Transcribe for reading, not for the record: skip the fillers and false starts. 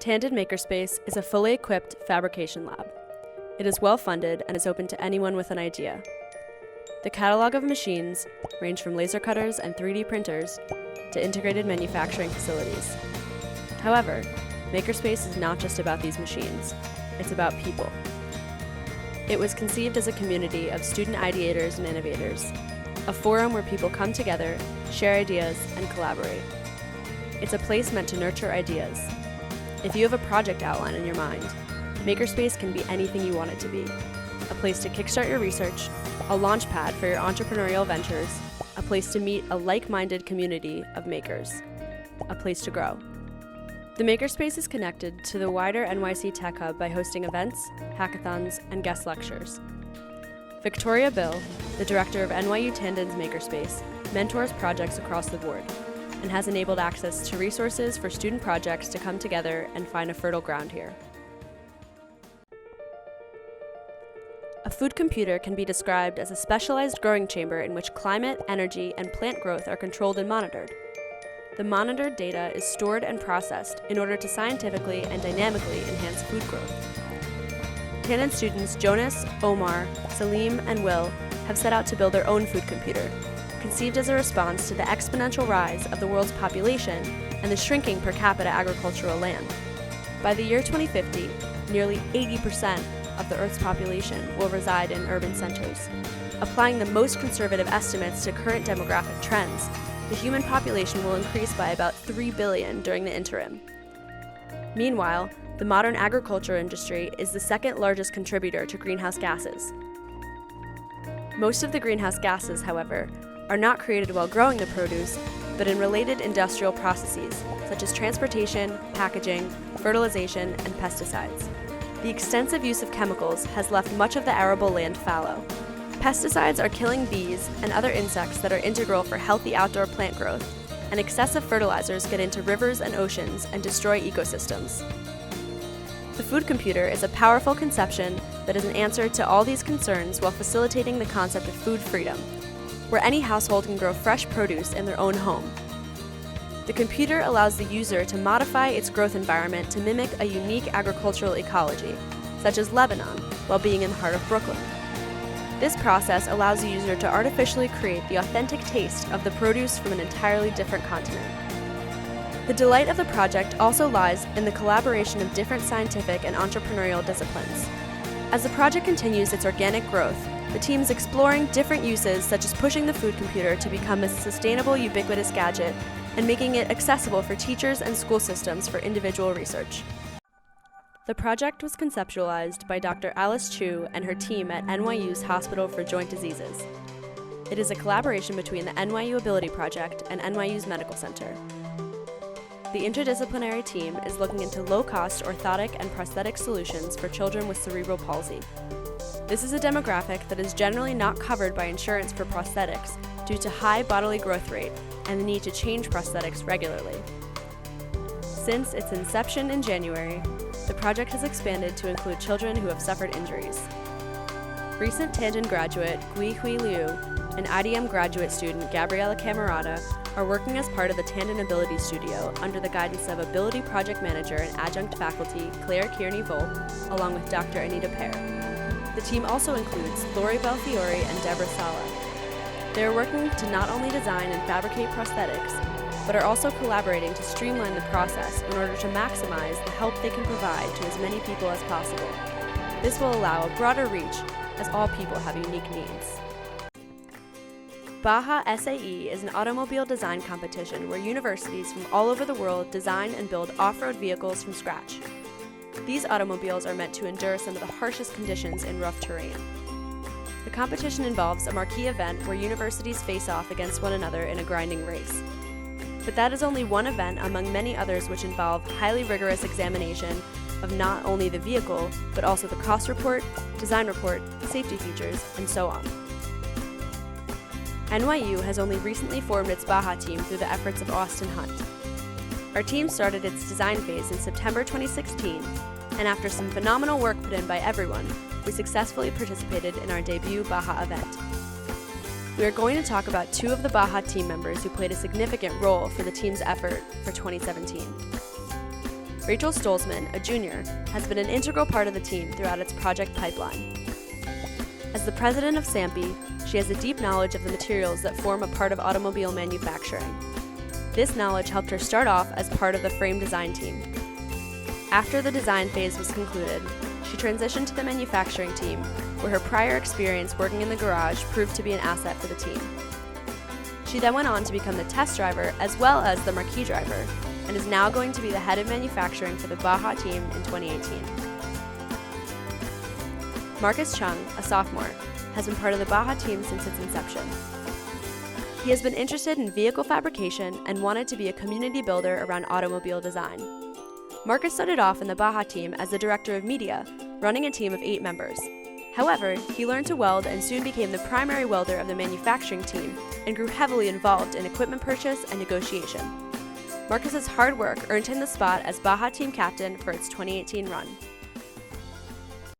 Tandon Makerspace is a fully equipped fabrication lab. It is well-funded and is open to anyone with an idea. The catalog of machines range from laser cutters and 3D printers to integrated manufacturing facilities. However, Makerspace is not just about these machines, it's about people. It was conceived as a community of student ideators and innovators, a forum where people come together, share ideas, and collaborate. It's a place meant to nurture ideas. If you have a project outline in your mind, Makerspace can be anything you want it to be. A place to kickstart your research, a launch pad for your entrepreneurial ventures, a place to meet a like-minded community of makers, a place to grow. The Makerspace is connected to the wider NYC Tech Hub by hosting events, hackathons, and guest lectures. Victoria Bill, the director of NYU Tandon's Makerspace, mentors projects across the board and has enabled access to resources for student projects to come together and find a fertile ground here. A food computer can be described as a specialized growing chamber in which climate, energy, and plant growth are controlled and monitored. The monitored data is stored and processed in order to scientifically and dynamically enhance food growth. Tandon students Jonas, Omar, Salim, and Will have set out to build their own food computer, conceived as a response to the exponential rise of the world's population and the shrinking per capita agricultural land. By the year 2050, nearly 80% of the Earth's population will reside in urban centers. Applying the most conservative estimates to current demographic trends, the human population will increase by about 3 billion during the interim. Meanwhile, the modern agriculture industry is the second largest contributor to greenhouse gases. Most of the greenhouse gases, however, are not created while growing the produce, but in related industrial processes, such as transportation, packaging, fertilization, and pesticides. The extensive use of chemicals has left much of the arable land fallow. Pesticides are killing bees and other insects that are integral for healthy outdoor plant growth, and excessive fertilizers get into rivers and oceans and destroy ecosystems. The food computer is a powerful conception that is an answer to all these concerns while facilitating the concept of food freedom, where any household can grow fresh produce in their own home. The computer allows the user to modify its growth environment to mimic a unique agricultural ecology, such as Lebanon, while being in the heart of Brooklyn. This process allows the user to artificially create the authentic taste of the produce from an entirely different continent. The delight of the project also lies in the collaboration of different scientific and entrepreneurial disciplines. As the project continues its organic growth, the team is exploring different uses, such as pushing the food computer to become a sustainable, ubiquitous gadget and making it accessible for teachers and school systems for individual research. The project was conceptualized by Dr. Alice Chu and her team at NYU's Hospital for Joint Diseases. It is a collaboration between the NYU Ability Project and NYU's Medical Center. The interdisciplinary team is looking into low-cost orthotic and prosthetic solutions for children with cerebral palsy. This is a demographic that is generally not covered by insurance for prosthetics due to high bodily growth rate and the need to change prosthetics regularly. Since its inception in January, the project has expanded to include children who have suffered injuries. Recent Tandon graduate Gui Hui Liu and IDM graduate student Gabriela Camerata are working as part of the Tandon Ability Studio under the guidance of Ability Project Manager and Adjunct Faculty Claire Kearney-Volpe, along with Dr. Anita Pear. The team also includes Lori Belfiore and Deborah Sala. They are working to not only design and fabricate prosthetics, but are also collaborating to streamline the process in order to maximize the help they can provide to as many people as possible. This will allow a broader reach, as all people have unique needs. Baja SAE is an automobile design competition where universities from all over the world design and build off-road vehicles from scratch. These automobiles are meant to endure some of the harshest conditions in rough terrain. The competition involves a marquee event where universities face off against one another in a grinding race. But that is only one event among many others which involve highly rigorous examination of not only the vehicle, but also the cost report, design report, safety features, and so on. NYU has only recently formed its Baja team through the efforts of Austin Hunt. Our team started its design phase in September 2016, and after some phenomenal work put in by everyone, we successfully participated in our debut Baja event. We are going to talk about two of the Baja team members who played a significant role for the team's effort for 2017. Rachel Stolzman, a junior, has been an integral part of the team throughout its project pipeline. As the president of SAMPE, she has a deep knowledge of the materials that form a part of automobile manufacturing. This knowledge helped her start off as part of the frame design team. After the design phase was concluded, she transitioned to the manufacturing team, where her prior experience working in the garage proved to be an asset for the team. She then went on to become the test driver as well as the marquee driver, and is now going to be the head of manufacturing for the Baja team in 2018. Marcus Chung, a sophomore, has been part of the Baja team since its inception. He has been interested in vehicle fabrication and wanted to be a community builder around automobile design. Marcus started off in the Baja team as the director of media, running a team of 8 members. However, he learned to weld and soon became the primary welder of the manufacturing team and grew heavily involved in equipment purchase and negotiation. Marcus's hard work earned him the spot as Baja team captain for its 2018 run.